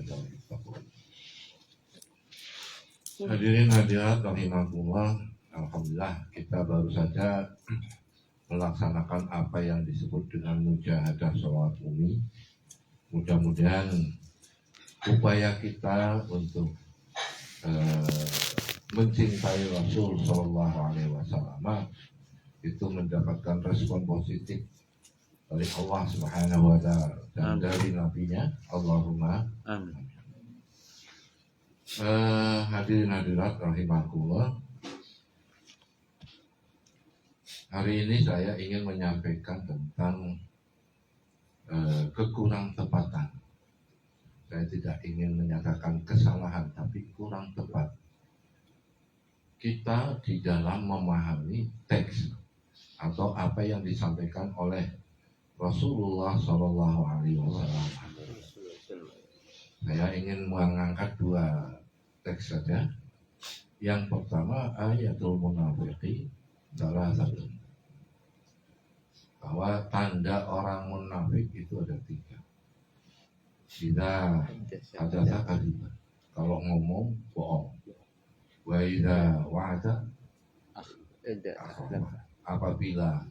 hadzal kitab. Hadirin hadirat rahimakumullah, alhamdulillah kita baru saja melaksanakan apa yang disebut dengan mujahadah sholat umi. Mudah-mudahan upaya kita untuk mencintai Rasul Shallallahu Alaihi Wasallam itu mendapatkan respon positif dari Allah Subhanahu Wa Taala dan dari nabinya. Allahumma amin. Hadirin hadirat rahimakumullah, hari ini saya ingin menyampaikan tentang kekurang tepatan. Saya tidak ingin menyatakan kesalahan, tapi kurang tepat kita di dalam memahami teks atau apa yang disampaikan oleh Rasulullah Shallallahu Alaihi Wasallam. Saya ingin mengangkat dua teks saja. Yang pertama ayatul munafiqi salah satu, bahwa tanda orang munafik itu ada tiga. Idza hadatsa kadzdzaba, kalau ngomong bohong. Wa idza wa'ada apabila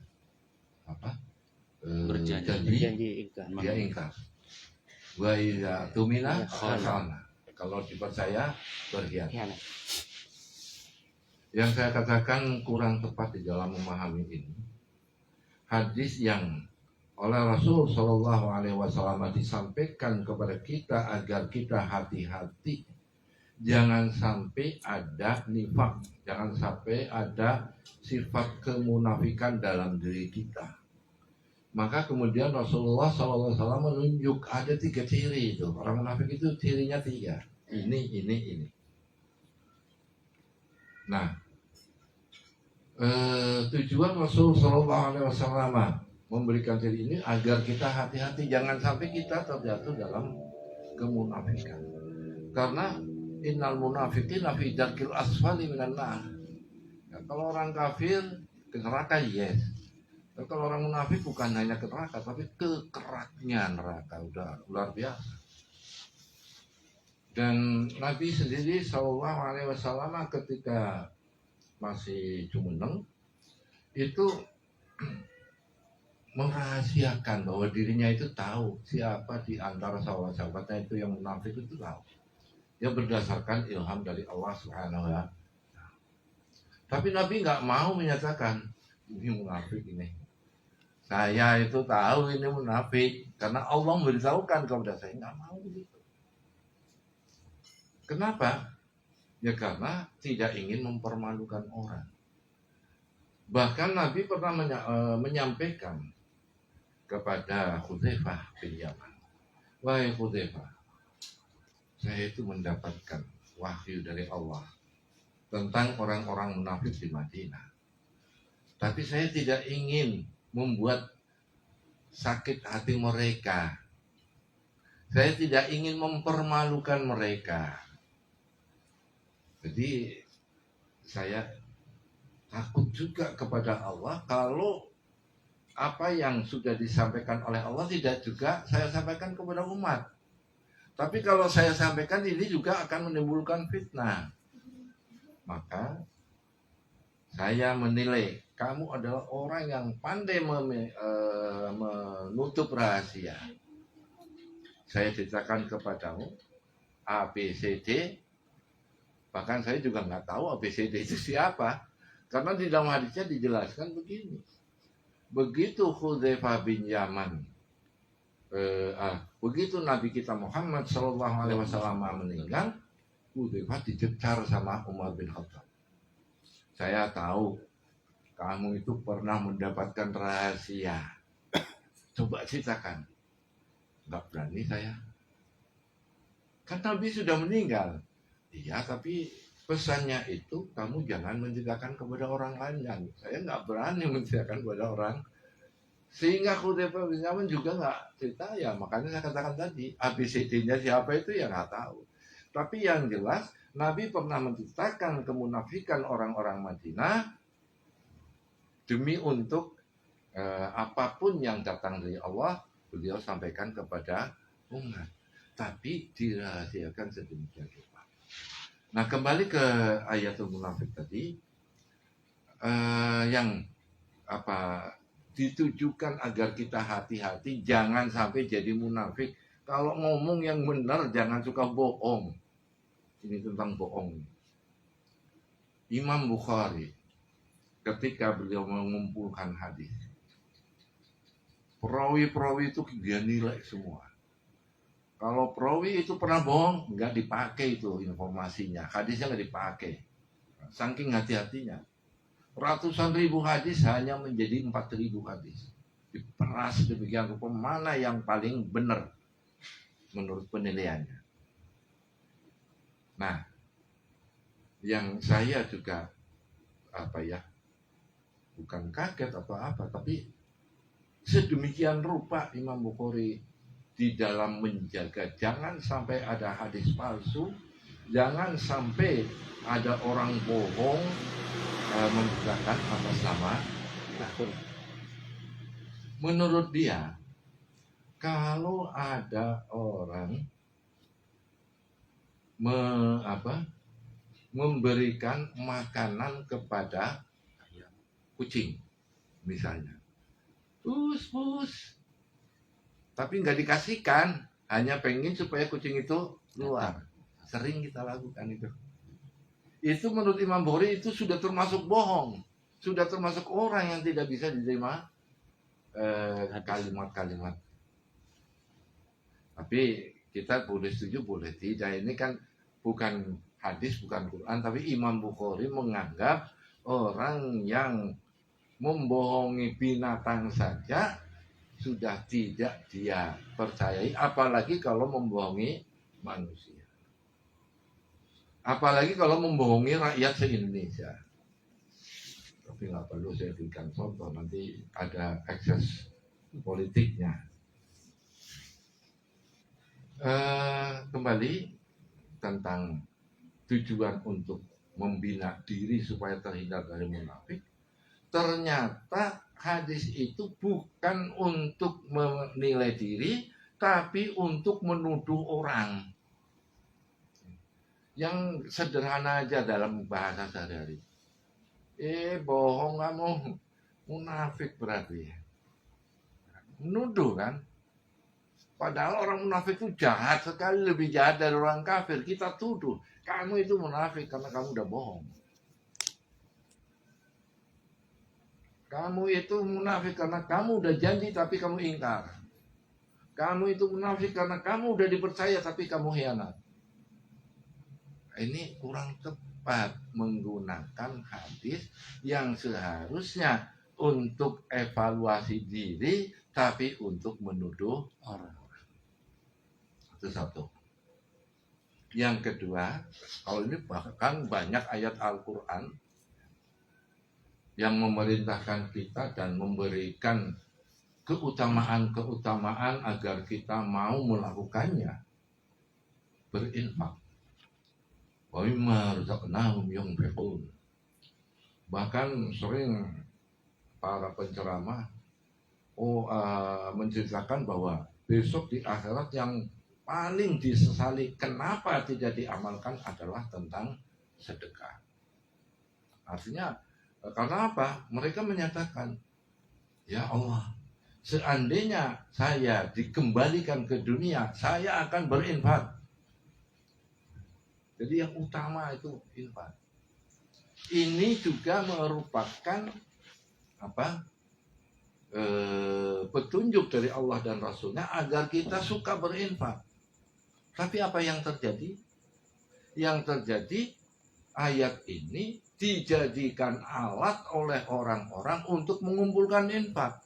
berjanji dia ingkar. Wa idza tumina khana, kalau dipercaya berkhianat. Yang saya katakan kurang tepat di dalam memahami ini, hadis yang oleh Rasul Shallallahu Alaihi Wasallam disampaikan kepada kita agar kita hati-hati, jangan sampai ada nifak, jangan sampai ada sifat kemunafikan dalam diri kita. Maka kemudian Rasulullah SAW menunjuk ada tiga ciri itu. Orang munafik itu cirinya tiga. Ini. Nah, tujuan Rasul SAW memberikan ciri ini agar kita hati-hati, jangan sampai kita terjatuh dalam kemunafikan. Karena innal munafiqina fi darkil asfali minan nar. Ya, kalau orang kafir ke neraka, yes. Tapi kalau orang munafik bukan hanya ke neraka, tapi ke keraknya neraka, udah luar biasa. Dan Nabi sendiri Shallallahu Alaihi Wasallam ketika masih jumeneng itu merahasiakan bahwa dirinya itu tahu siapa di antara sahabat-sahabatnya itu yang munafik, itu tahu. Ya berdasarkan ilham dari Allah Subhanahu wa Ta'ala. Tapi Nabi nggak mau menyatakan ini munafik ini. Saya itu tahu ini munafik karena Allah memberitahukan kepada saya. Nggak mau begitu. Kenapa? Ya karena tidak ingin mempermalukan orang. Bahkan Nabi pernah menyampaikan kepada Hudzaifah bin Yaman, wahai Hudzaifah, saya itu mendapatkan wahyu dari Allah tentang orang-orang munafik di Madinah. Tapi saya tidak ingin membuat sakit hati mereka. Saya tidak ingin mempermalukan mereka. Jadi saya takut juga kepada Allah kalau apa yang sudah disampaikan oleh Allah tidak juga saya sampaikan kepada umat. Tapi kalau saya sampaikan ini juga akan menimbulkan fitnah. Maka saya menilai kamu adalah orang yang pandai menutup rahasia. Saya ceritakan kepadamu ABCD. Bahkan saya juga nggak tahu ABCD itu siapa. Karena di dalam hadisnya dijelaskan begini. Begitu Hudzaifah bin Yaman, begitu Nabi kita Muhammad Sallallahu Alaihi Wasallam meninggal, Hudzaifah dicecar sama Umar bin Khattab. Saya tahu kamu itu pernah mendapatkan rahasia. Coba ceritakan. Nggak berani saya. Kan Nabi sudah meninggal. Iya, tapi pesannya itu kamu jangan menceritakan kepada orang lain. Saya nggak berani menceritakan kepada orang. Sehingga Hudzaifah bin Yaman juga nggak cerita, ya makanya saya katakan tadi ABCD-nya siapa itu ya nggak tahu. Tapi yang jelas Nabi pernah menceritakan kemunafikan orang-orang Madinah demi untuk apapun yang datang dari Allah beliau sampaikan kepada umat. tapi dirahasiakan sedemikian rupa. Nah, kembali ke ayatul munafik tadi, yang ditujukan agar kita hati-hati jangan sampai jadi munafik. Kalau ngomong yang benar, jangan suka bohong. Ini tentang bohong. Imam Bukhari ketika beliau mengumpulkan hadis, perawi-perawi itu dia nilai semua. Kalau perawi itu pernah bohong, nggak dipakai itu informasinya, hadisnya nggak dipakai. Saking hati-hatinya, ratusan ribu hadis hanya menjadi 4.000 hadis. Diperas demikian rupa, mana yang paling benar menurut penilaiannya. Nah, yang saya juga bukan kaget apa-apa, tapi sedemikian rupa Imam Bukhari di dalam menjaga jangan sampai ada hadis palsu, jangan sampai ada orang bohong menggunakan atas nama akun. Menurut dia, kalau ada orang memberikan makanan kepada kucing misalnya, pus, tapi nggak dikasihkan, hanya pengen supaya kucing itu keluar. Sering kita lakukan itu. Itu menurut Imam Bukhari itu sudah termasuk bohong, sudah termasuk orang yang tidak bisa diterima kalimat-kalimat. Tapi kita boleh setuju, boleh tidak. Ini kan bukan hadis, bukan Quran, tapi Imam Bukhari menganggap orang yang membohongi binatang saja sudah tidak dia percayai, apalagi kalau membohongi manusia. Apalagi kalau membohongi rakyat se-Indonesia. Tapi nggak perlu saya berikan contoh, nanti ada akses politiknya. Kembali tentang tujuan untuk membina diri supaya terhindar dari munafik. Ternyata hadis itu bukan untuk menilai diri, tapi untuk menuduh orang. Yang sederhana aja dalam bahasa sehari-hari. Bohong kamu, munafik berarti. Menuduh kan? Padahal orang munafik itu jahat sekali, lebih jahat dari orang kafir. Kita tuduh, kamu itu munafik karena kamu udah bohong. Kamu itu munafik karena kamu udah janji tapi kamu ingkar. Kamu itu munafik karena kamu udah dipercaya tapi kamu khianat. Ini kurang tepat menggunakan hadis yang seharusnya untuk evaluasi diri tapi untuk menuduh orang. Itu satu. Yang kedua, kalau ini bahkan banyak ayat Al-Quran yang memerintahkan kita dan memberikan keutamaan-keutamaan agar kita mau melakukannya. Berinfak. Wa mimma razaqnahum yunfiqun. Bahkan sering para penceramah menceritakan bahwa besok di akhirat yang paling disesali kenapa tidak diamalkan adalah tentang sedekah. Artinya karena apa? Mereka menyatakan, ya Allah, seandainya saya dikembalikan ke dunia, saya akan berinfak. Jadi yang utama itu infak. Ini juga merupakan petunjuk dari Allah dan Rasulnya agar kita suka berinfak. Tapi apa yang terjadi? Yang terjadi ayat ini dijadikan alat oleh orang-orang untuk mengumpulkan infak.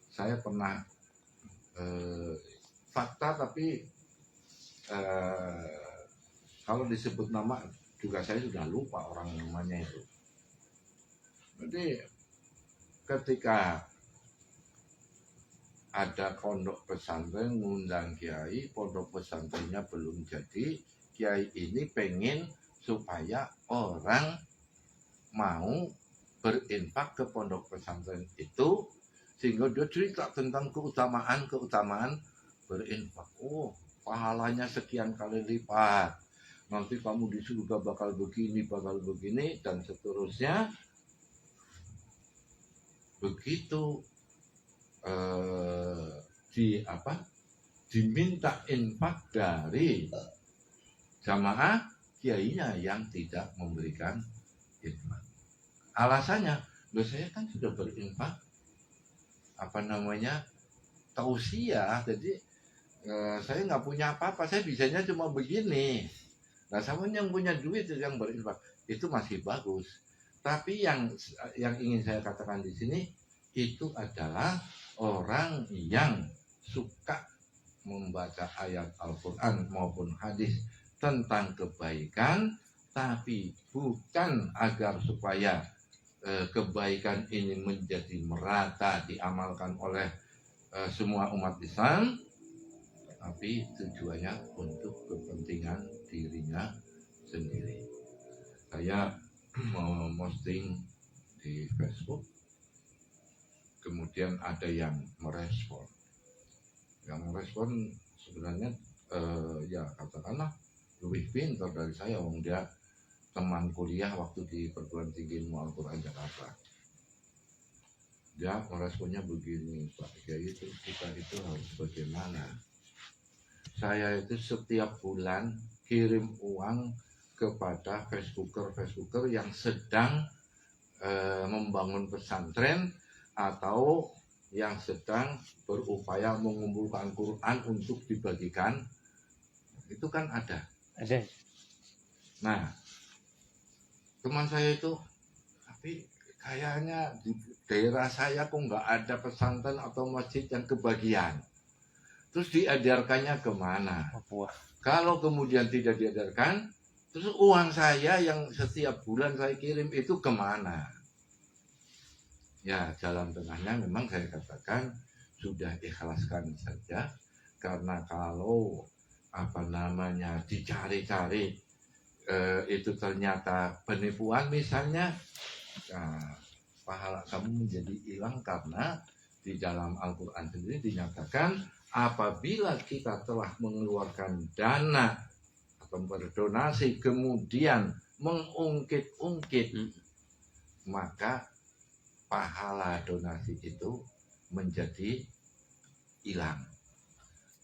Saya pernah fakta, tapi kalau disebut nama juga saya sudah lupa orang namanya itu. Jadi ketika ada pondok pesantren ngundang kiai, pondok pesantrennya belum jadi, kiai ini pengen supaya orang mau berinfak ke pondok pesantren itu sehingga dia cerita tentang keutamaan berinfak. Oh, pahalanya sekian kali lipat. Nanti kamu di surga bakal begini, dan seterusnya. Begitu diminta infak dari jamaah, kiainya yang tidak memberikan infak. Alasannya, saya kan sudah berinfak tausiah, jadi saya nggak punya apa-apa, saya bisanya cuma begini. Nah, sama yang punya duit yang berinfak itu masih bagus. Tapi yang ingin saya katakan di sini itu adalah orang yang suka membaca ayat Al-Quran maupun hadis tentang kebaikan, tapi bukan agar supaya kebaikan ini menjadi merata diamalkan oleh semua umat Islam, tapi tujuannya untuk kepentingan dirinya sendiri. Saya mau posting di Facebook, kemudian ada yang merespon. Yang merespon sebenarnya ya katakanlah lebih pintar dari saya, wong dia teman kuliah waktu di Perguruan Tinggi Ilmu Al-Quran Jakarta. Dia meresponnya begini, Pak Kiai, itu kita itu harus bagaimana? Saya itu setiap bulan kirim uang kepada Facebooker yang sedang membangun pesantren atau yang sedang berupaya mengumpulkan Quran untuk dibagikan. Itu kan ada. Nah, teman saya itu, tapi kayaknya di daerah saya kok nggak ada pesantren atau masjid yang kebagian. Terus diajarkannya kemana? Kalau kemudian tidak diajarkan, terus uang saya yang setiap bulan saya kirim itu kemana? Ya, jalan tengahnya memang saya katakan sudah ikhlaskan saja, karena kalau dicari-cari itu ternyata penipuan misalnya, pahala kamu menjadi hilang, karena di dalam Al-Quran sendiri dinyatakan apabila kita telah mengeluarkan dana atau berdonasi kemudian mengungkit-ungkit, maka pahala donasi itu menjadi hilang.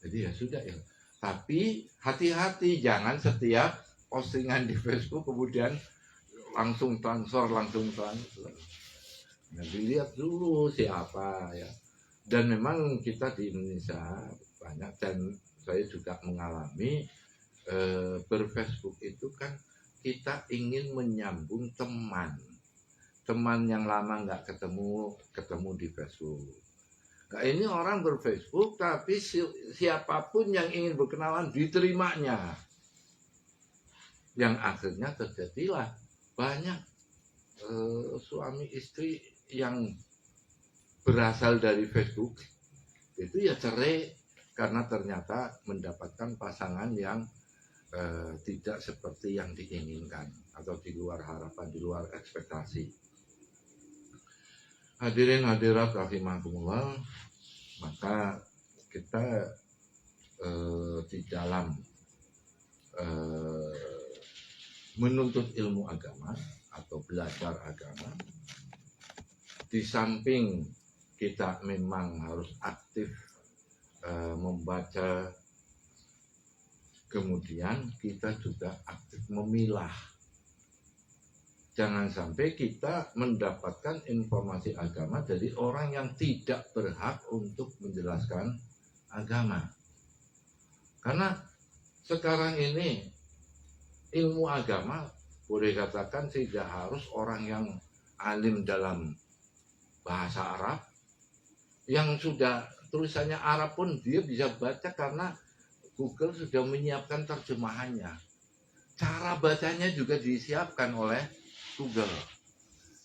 Jadi ya sudah ya. Tapi hati-hati, jangan setiap postingan di Facebook kemudian langsung transfer. Nah, dilihat dulu siapa ya. Dan memang kita di Indonesia banyak, dan saya juga mengalami berfacebook itu kan kita ingin menyambung teman yang lama nggak ketemu di Facebook. Nah, ini orang berfacebook tapi siapapun yang ingin berkenalan diterimanya. Yang akhirnya terjadilah banyak suami istri yang berasal dari Facebook itu ya cerai karena ternyata mendapatkan pasangan yang tidak seperti yang diinginkan atau di luar harapan, di luar ekspektasi. Hadirin hadirat rahimakumullah, maka kita di dalam menuntut ilmu agama atau belajar agama, di samping kita memang harus aktif membaca, kemudian kita juga aktif memilah. Jangan sampai kita mendapatkan informasi agama dari orang yang tidak berhak untuk menjelaskan agama. Karena sekarang ini ilmu agama boleh katakan tidak harus orang yang alim dalam bahasa Arab, yang sudah tulisannya Arab pun dia bisa baca karena Google sudah menyiapkan terjemahannya. Cara bacanya juga disiapkan oleh Google.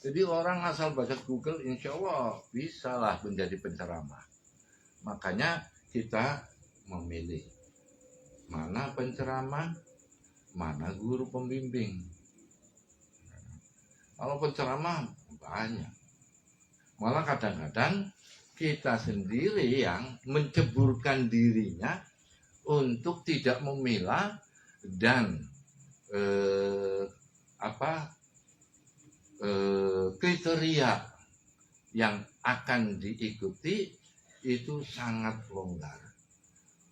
Jadi orang asal baca Google insya Allah bisalah menjadi penceramah. Makanya kita memilih mana penceramah, mana guru pembimbing. Kalau penceramah banyak. Malah kadang-kadang kita sendiri yang menceburkan dirinya untuk tidak memilah dan kriteria yang akan diikuti itu sangat longgar.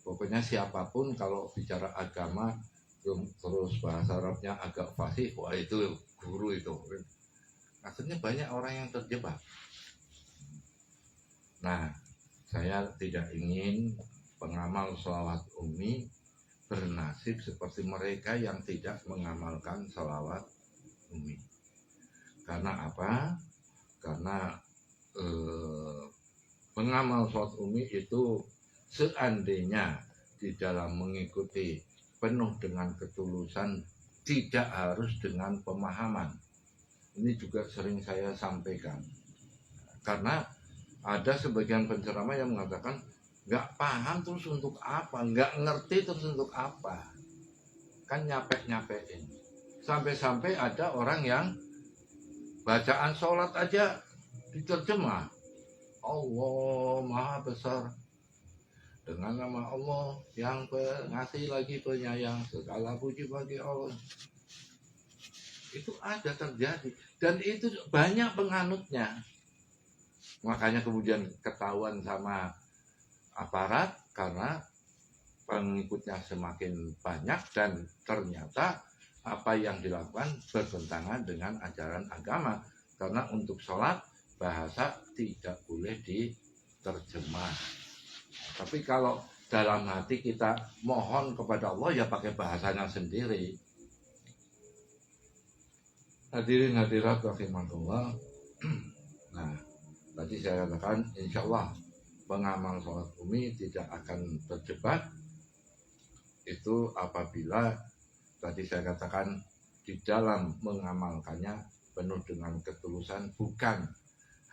Pokoknya siapapun kalau bicara agama terus bahasa Arabnya agak fasih, wah itu guru itu. Akhirnya banyak orang yang terjebak. Nah, saya tidak ingin pengamal sholawat Umi bernasib seperti mereka yang tidak mengamalkan sholawat Umi. Karena apa? Karena pengamal sholawat Umi itu seandainya di dalam mengikuti penuh dengan ketulusan, tidak harus dengan pemahaman. Ini juga sering saya sampaikan. Karena ada sebagian penceramah yang mengatakan nggak paham terus untuk apa, nggak ngerti terus untuk apa, kan nyapek-nyapekin. Sampai-sampai ada orang yang bacaan sholat aja diterjemah Allah Maha Besar, dengan nama Allah yang pengasih lagi penyayang, segala puji bagi Allah. Itu ada terjadi dan itu banyak penganutnya. Makanya kemudian ketahuan sama aparat karena pengikutnya semakin banyak dan ternyata apa yang dilakukan bertentangan dengan ajaran agama. Karena untuk sholat bahasa tidak boleh diterjemah. Tapi kalau dalam hati kita mohon kepada Allah ya pakai bahasanya sendiri. Hadirin hadirat rahimakumullah. Nah, tadi saya katakan insya Allah pengamal sholat Umi tidak akan terjebak itu apabila tadi saya katakan di dalam mengamalkannya penuh dengan ketulusan, bukan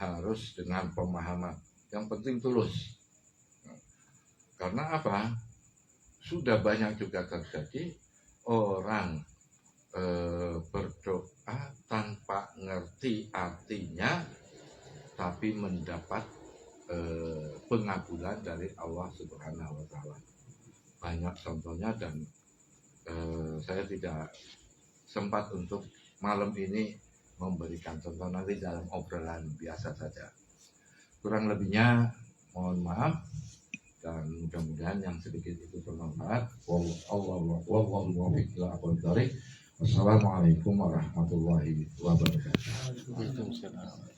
harus dengan pemahaman. Yang penting tulus. Karena apa? Sudah banyak juga terjadi orang berdoa tanpa ngerti artinya, tapi mendapat pengabulan dari Allah Subhanahu wa Ta'ala. Banyak contohnya dan saya tidak sempat untuk malam ini memberikan contoh, nanti dalam obrolan biasa saja. Kurang lebihnya mohon maaf dan mudah-mudahan yang sedikit itu bermanfaat. Wallahu muwaffiq ila aqwamit thoriq. Wassalamualaikum warahmatullahi wabarakatuh.